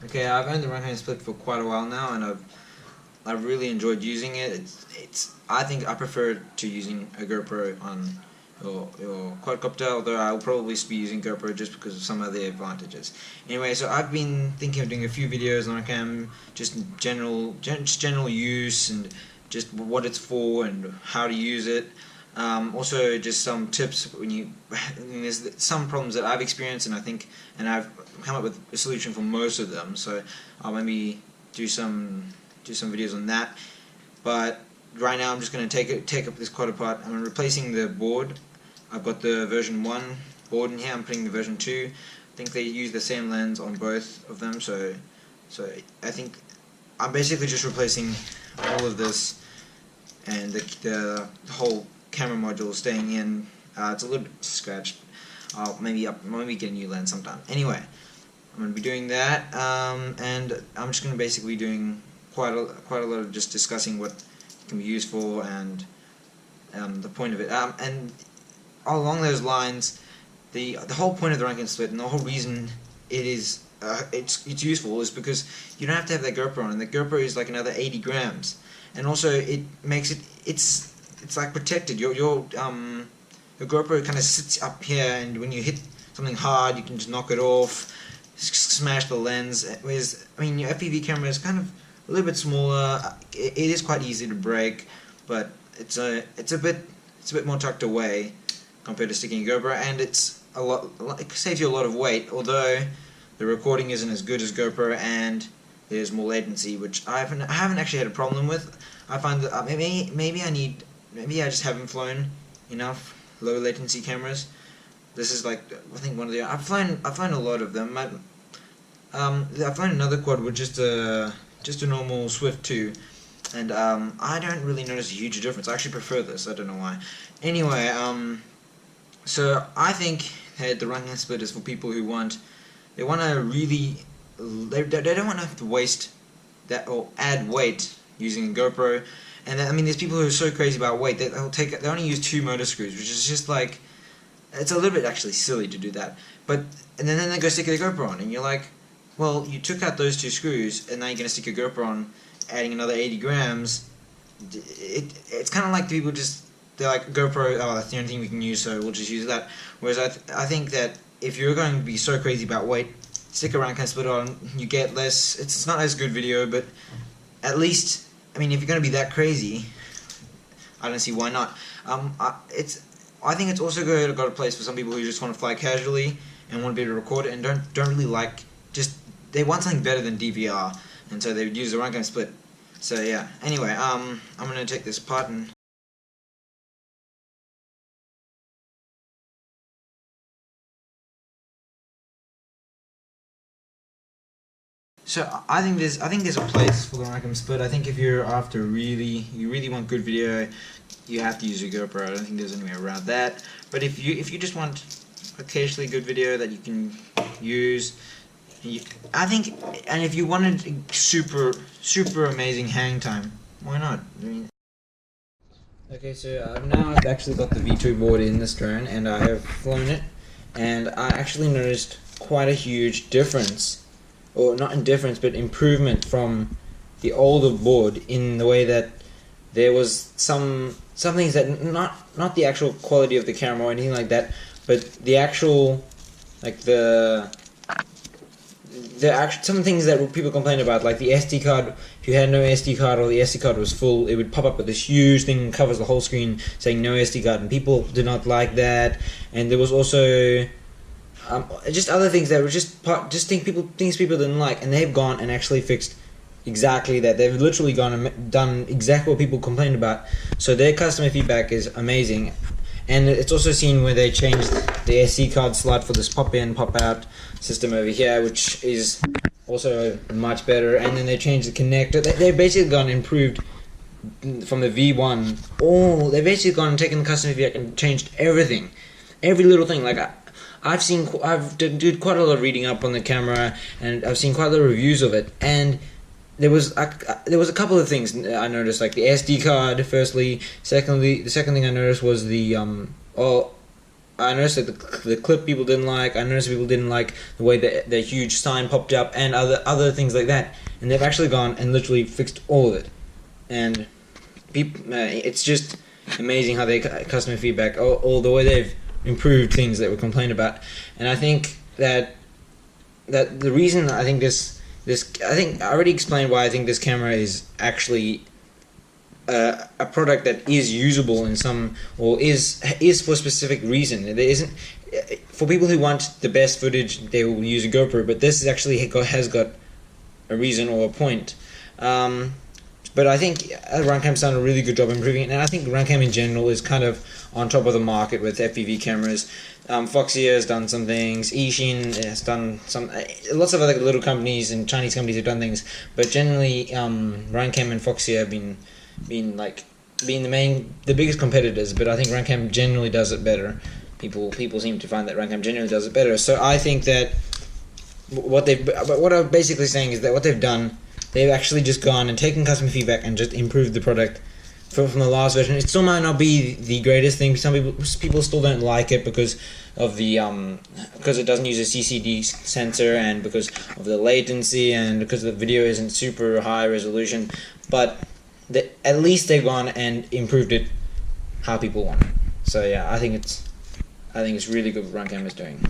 Okay, I've owned the Runcam Split for quite a while now, and I've really enjoyed using it. I think I prefer to using a GoPro on your quadcopter, although I'll probably be using GoPro just because of some of the advantages. Anyway, so I've been thinking of doing a few videos on Runcam, just general use and just what it's for and how to use it. Also, just some tips when there's some problems that I've experienced, and I've come up with a solution for most of them. So I'll maybe do some videos on that. But right now, I'm just going to take up this quad apart. I'm replacing the board. I've got the version 1 board in here. I'm putting the version 2. I think they use the same lens on both of them. So I think I'm basically just replacing all of this, and the whole camera module staying in. It's a little bit scratched. I'll maybe get a new lens sometime. Anyway, I'm going to be doing that, and I'm just going to basically be doing quite a lot of just discussing what it can be used for and the point of it. And along those lines, the whole point of the Runcam Split and the whole reason it is it's useful is because you don't have to have that GoPro on, and the GoPro is like another 80 grams, and also it makes it's like protected. Your GoPro kind of sits up here, and when you hit something hard, you can just knock it off, smash the lens. Whereas, I mean, your FPV camera is kind of a little bit smaller. It is quite easy to break, but it's a bit more tucked away compared to sticking a GoPro, and it saves you a lot of weight. Although the recording isn't as good as GoPro, and there's more latency, which I haven't actually had a problem with. I find that maybe I just haven't flown enough low latency cameras. This is like, I think one of the I've flown a lot of them. I've flown another quad with just a normal Swift 2, and I don't really notice a huge difference. I actually prefer this. I don't know why. Anyway, so I think that the Runcam Split is for people who want to really they don't want to have to waste that or add weight using a GoPro. And I mean, there's people who are so crazy about weight that they only use 2 motor screws, which is just like, it's a little bit actually silly to do that. But and then they go stick the GoPro on, and you're like, well, you took out those 2 screws, and now you're gonna stick a GoPro on, adding another 80 grams. It's kind of like people they're like, GoPro, oh, that's the only thing we can use, so we'll just use that. Whereas I think that if you're going to be so crazy about weight, stick a Runcam Split on. You get less. It's not as good video, but at least, I mean, if you're going to be that crazy, I don't see why not. I think it's also got a place for some people who just want to fly casually and want to be able to record it and don't really like, they want something better than DVR, and so they would use the Runcam Split. So yeah. Anyway, I'm going to take this apart and. So I think there's a place for the Runcam Split. I think if you're after you really want good video, you have to use your GoPro. I don't think there's any way around that. But if you just want occasionally good video that you can use, I think, and if you wanted super amazing hang time, why not? I mean, okay, so now I've actually got the V2 board in this drone, and I have flown it, and I actually noticed quite a huge difference. Or not indifference, but improvement from the older board, in the way that there was some things that not the actual quality of the camera or anything like that, but the actual, like some things that people complain about, like the SD card. If you had no SD card, or the SD card was full, it would pop up with this huge thing, covers the whole screen, saying no SD card, and people did not like that. And there was also just other things that were things people didn't like, and they've gone and actually fixed exactly that. They've literally gone and done exactly what people complained about. So their customer feedback is amazing, and it's also seen where they changed the SD card slot for this pop in, pop out system over here, which is also much better. And then they changed the connector. They've basically gone and improved from the V1. They've basically gone and taken the customer feedback and changed everything, every little thing. Like I've did quite a lot of reading up on the camera, and I've seen quite a lot of reviews of it, and there was a couple of things I noticed, like the SD card. Firstly, secondly, the second thing I noticed was the I noticed that the clip people didn't like. I noticed people didn't like the way that the huge sign popped up and other things like that. And they've actually gone and literally fixed all of it. And it's just amazing how they customer feedback, all the way they've improved things that were complained about. And I think that the reason I think I think I already explained why I think this camera is actually a product that is usable in some, or is for a specific reason. There isn't, for people who want the best footage, they will use a GoPro, but this actually has got a reason or a point. But I think Runcam's done a really good job improving it, and I think Runcam in general is kind of on top of the market with FPV cameras. Foxia has done some things, Ishin has done some, lots of other little companies and Chinese companies have done things, but generally Runcam and Foxia have been the biggest competitors, but I think Runcam generally does it better. People seem to find that Runcam generally does it better. So I think that what I'm basically saying is that what they've done, they've actually just gone and taken customer feedback and just improved the product from the last version. It still might not be the greatest thing. Some people still don't like it because of the because it doesn't use a CCD sensor, and because of the latency, and because the video isn't super high resolution. But at least they've gone and improved it how people want it. So yeah, I think it's really good what Runcam is doing.